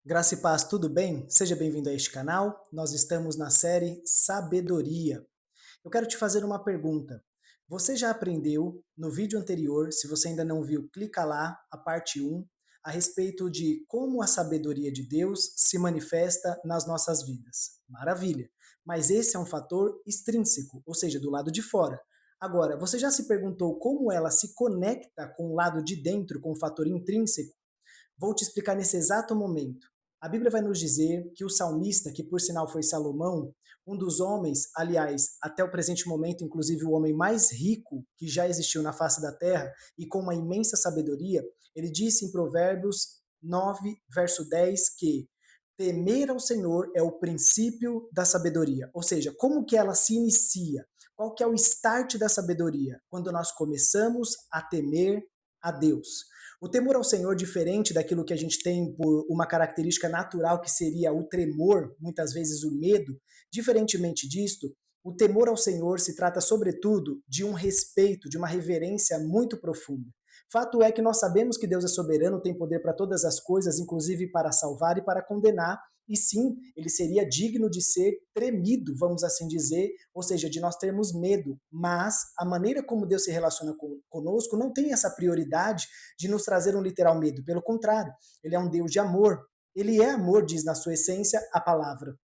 Graça e paz, tudo bem? Seja bem-vindo a este canal. Nós estamos na série Sabedoria. Eu quero te fazer uma pergunta. Você já aprendeu no vídeo anterior, se você ainda não viu, clica lá, a parte um, a respeito de como a sabedoria de Deus se manifesta nas nossas vidas. Maravilha! Mas esse é um fator extrínseco, ou seja, do lado de fora. Agora, você já se perguntou como ela se conecta com o lado de dentro, com o fator intrínseco? Vou te explicar nesse exato momento. A Bíblia vai nos dizer que o salmista, que por sinal foi Salomão, um dos homens, aliás, até o presente momento, inclusive o homem mais rico que já existiu na face da terra e com uma imensa sabedoria, ele disse em Provérbios 9, verso 10, que temer ao Senhor é o princípio da sabedoria. Ou seja, como que ela se inicia? Qual que é o start da sabedoria? Quando nós começamos a temer a Deus. O temor ao Senhor, diferente daquilo que a gente tem por uma característica natural, que seria o tremor, muitas vezes o medo, diferentemente disto, o temor ao Senhor se trata, sobretudo, de um respeito, de uma reverência muito profunda. Fato é que nós sabemos que Deus é soberano, tem poder para todas as coisas, inclusive para salvar e para condenar, e sim, ele seria digno de ser tremido, vamos assim dizer, ou seja, de nós termos medo, mas a maneira como Deus se relaciona conosco não tem essa prioridade de nos trazer um literal medo, pelo contrário, ele é um Deus de amor, ele é amor, diz na sua essência a palavra.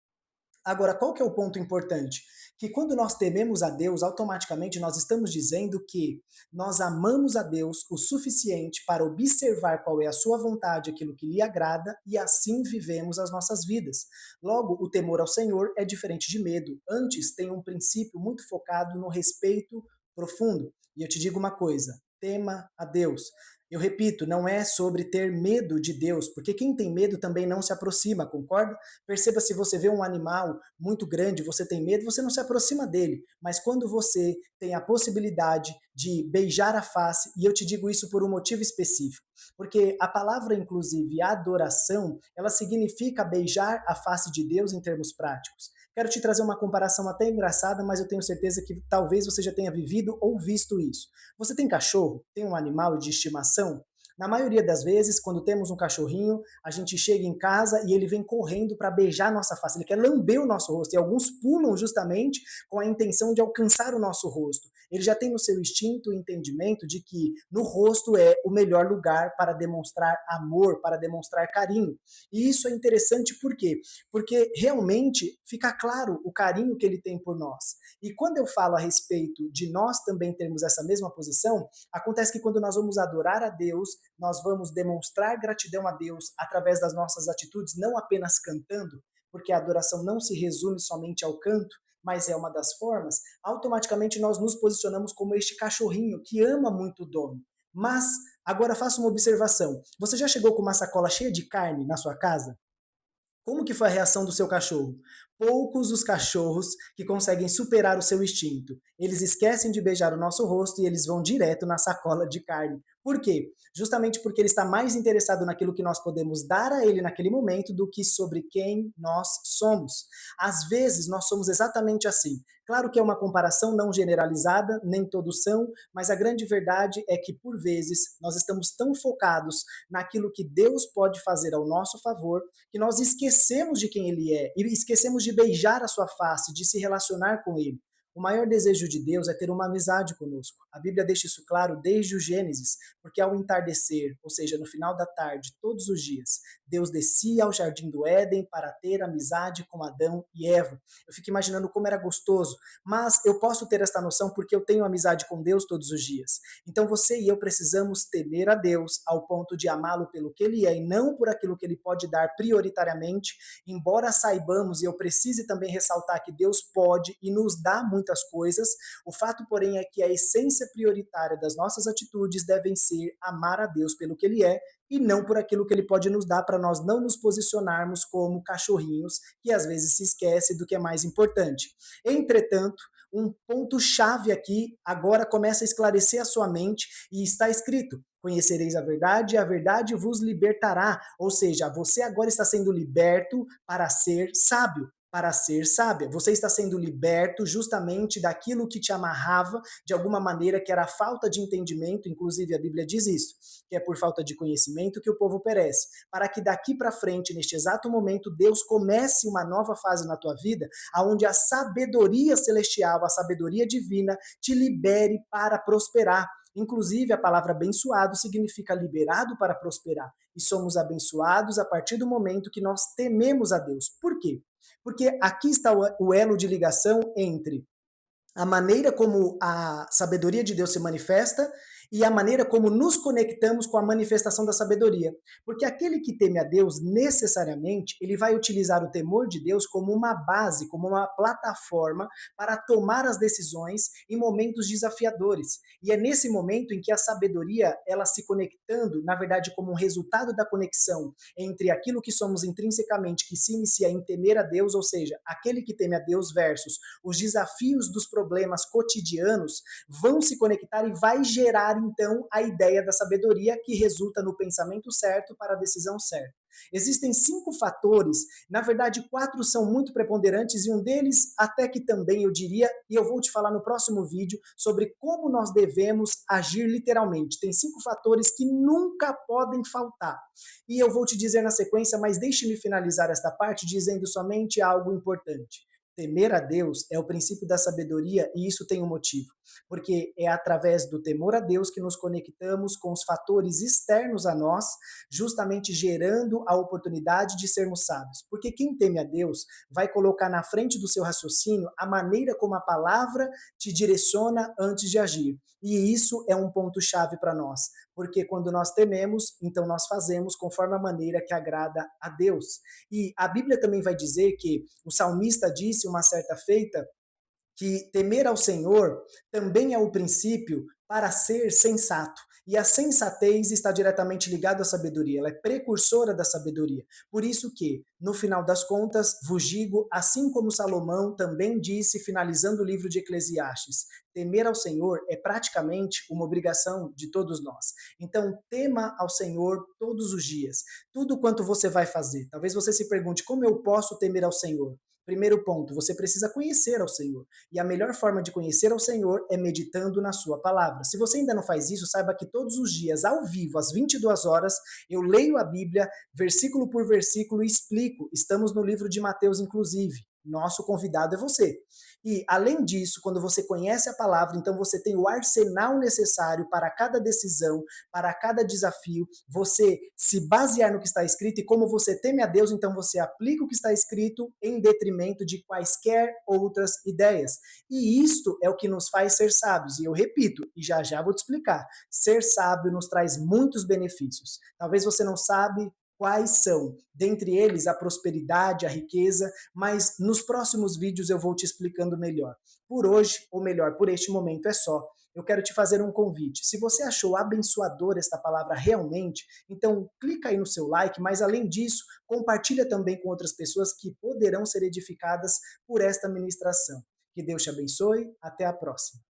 Agora, qual que é o ponto importante? Que quando nós tememos a Deus, automaticamente nós estamos dizendo que nós amamos a Deus o suficiente para observar qual é a sua vontade, aquilo que lhe agrada, e assim vivemos as nossas vidas. Logo, o temor ao Senhor é diferente de medo. Antes, tem um princípio muito focado no respeito profundo. E eu te digo uma coisa: tema a Deus. Eu repito, não é sobre ter medo de Deus, porque quem tem medo também não se aproxima, concorda? Perceba, se você vê um animal muito grande, você tem medo, você não se aproxima dele. Mas quando você tem a possibilidade de beijar a face, e eu te digo isso por um motivo específico, porque a palavra, inclusive, adoração, ela significa beijar a face de Deus em termos práticos. Quero te trazer uma comparação até engraçada, mas eu tenho certeza que talvez você já tenha vivido ou visto isso. Você tem cachorro? Tem um animal de estimação? Na maioria das vezes, quando temos um cachorrinho, a gente chega em casa e ele vem correndo para beijar nossa face, ele quer lamber o nosso rosto, e alguns pulam justamente com a intenção de alcançar o nosso rosto. Ele já tem no seu instinto o entendimento de que no rosto é o melhor lugar para demonstrar amor, para demonstrar carinho. E isso é interessante por quê? Porque realmente fica claro o carinho que ele tem por nós. E quando eu falo a respeito de nós também termos essa mesma posição, acontece que quando nós vamos adorar a Deus, nós vamos demonstrar gratidão a Deus através das nossas atitudes, não apenas cantando, porque a adoração não se resume somente ao canto, mas é uma das formas, automaticamente nós nos posicionamos como este cachorrinho que ama muito o dono. Mas, agora faça uma observação. Você já chegou com uma sacola cheia de carne na sua casa? Como que foi a reação do seu cachorro? Poucos os cachorros que conseguem superar o seu instinto. Eles esquecem de beijar o nosso rosto e eles vão direto na sacola de carne. Por quê? Justamente porque ele está mais interessado naquilo que nós podemos dar a ele naquele momento do que sobre quem nós somos. Às vezes nós somos exatamente assim. Claro que é uma comparação não generalizada, nem todos são, mas a grande verdade é que por vezes nós estamos tão focados naquilo que Deus pode fazer ao nosso favor que nós esquecemos de quem ele é e esquecemos de beijar a sua face, de se relacionar com ele. O maior desejo de Deus é ter uma amizade conosco. A Bíblia deixa isso claro desde o Gênesis, porque ao entardecer, ou seja, no final da tarde, todos os dias, Deus descia ao jardim do Éden para ter amizade com Adão e Eva. Eu fico imaginando como era gostoso, mas eu posso ter esta noção porque eu tenho amizade com Deus todos os dias. Então você e eu precisamos temer a Deus ao ponto de amá-lo pelo que ele é e não por aquilo que ele pode dar prioritariamente, embora saibamos, e eu precise também ressaltar que Deus pode e nos dá muitas coisas, o fato, porém, é que a essência prioritária das nossas atitudes devem ser amar a Deus pelo que ele é e não por aquilo que ele pode nos dar, para nós não nos posicionarmos como cachorrinhos que às vezes se esquece do que é mais importante. Entretanto, um ponto-chave aqui agora começa a esclarecer a sua mente e está escrito: conhecereis a verdade e a verdade vos libertará. Ou seja, você agora está sendo liberto para ser sábio. para ser sábia. Você está sendo liberto justamente daquilo que te amarrava de alguma maneira, que era a falta de entendimento, inclusive a Bíblia diz isso, que é por falta de conhecimento que o povo perece. Para que daqui para frente, neste exato momento, Deus comece uma nova fase na tua vida, aonde a sabedoria celestial, a sabedoria divina te libere para prosperar. Inclusive, a palavra abençoado significa liberado para prosperar. E somos abençoados a partir do momento que nós tememos a Deus. Por quê? Porque aqui está o elo de ligação entre a maneira como a sabedoria de Deus se manifesta e a maneira como nos conectamos com a manifestação da sabedoria. Porque aquele que teme a Deus, necessariamente, ele vai utilizar o temor de Deus como uma base, como uma plataforma para tomar as decisões em momentos desafiadores. E é nesse momento em que a sabedoria, ela se conectando, na verdade, como um resultado da conexão entre aquilo que somos intrinsecamente, que se inicia em temer a Deus, ou seja, aquele que teme a Deus versus os desafios dos problemas cotidianos, vão se conectar e vai gerar então a ideia da sabedoria que resulta no pensamento certo para a decisão certa. Existem 5 fatores, na verdade 4 são muito preponderantes e um deles até que também eu diria, e eu vou te falar no próximo vídeo sobre como nós devemos agir literalmente. Tem 5 fatores que nunca podem faltar. E eu vou te dizer na sequência, mas deixe-me finalizar esta parte dizendo somente algo importante. Temer a Deus é o princípio da sabedoria e isso tem um motivo, porque é através do temor a Deus que nos conectamos com os fatores externos a nós, justamente gerando a oportunidade de sermos sábios. Porque quem teme a Deus vai colocar na frente do seu raciocínio a maneira como a palavra te direciona antes de agir. E isso é um ponto-chave para nós, porque quando nós tememos, então nós fazemos conforme a maneira que agrada a Deus. E a Bíblia também vai dizer que o salmista disse uma certa feita que temer ao Senhor também é o princípio para ser sensato. E a sensatez está diretamente ligada à sabedoria, ela é precursora da sabedoria. Por isso que, no final das contas, vos digo, assim como Salomão também disse, finalizando o livro de Eclesiastes, temer ao Senhor é praticamente uma obrigação de todos nós. Então, tema ao Senhor todos os dias, tudo quanto você vai fazer. Talvez você se pergunte, como eu posso temer ao Senhor? Primeiro ponto, você precisa conhecer ao Senhor. E a melhor forma de conhecer ao Senhor é meditando na sua palavra. Se você ainda não faz isso, saiba que todos os dias, ao vivo, às 22 horas, eu leio a Bíblia, versículo por versículo, e explico. Estamos no livro de Mateus, inclusive. Nosso convidado é você. E, além disso, quando você conhece a palavra, então você tem o arsenal necessário para cada decisão, para cada desafio, você se basear no que está escrito e como você teme a Deus, então você aplica o que está escrito em detrimento de quaisquer outras ideias. E isto é o que nos faz ser sábios. E eu repito, e já já vou te explicar, ser sábio nos traz muitos benefícios. Talvez você não sabe quais são, dentre eles a prosperidade, a riqueza, mas nos próximos vídeos eu vou te explicando melhor. Por hoje, ou melhor, por este momento é só. Eu quero te fazer um convite. Se você achou abençoador esta palavra realmente, então clica aí no seu like, mas além disso, compartilha também com outras pessoas que poderão ser edificadas por esta ministração. Que Deus te abençoe. Até a próxima.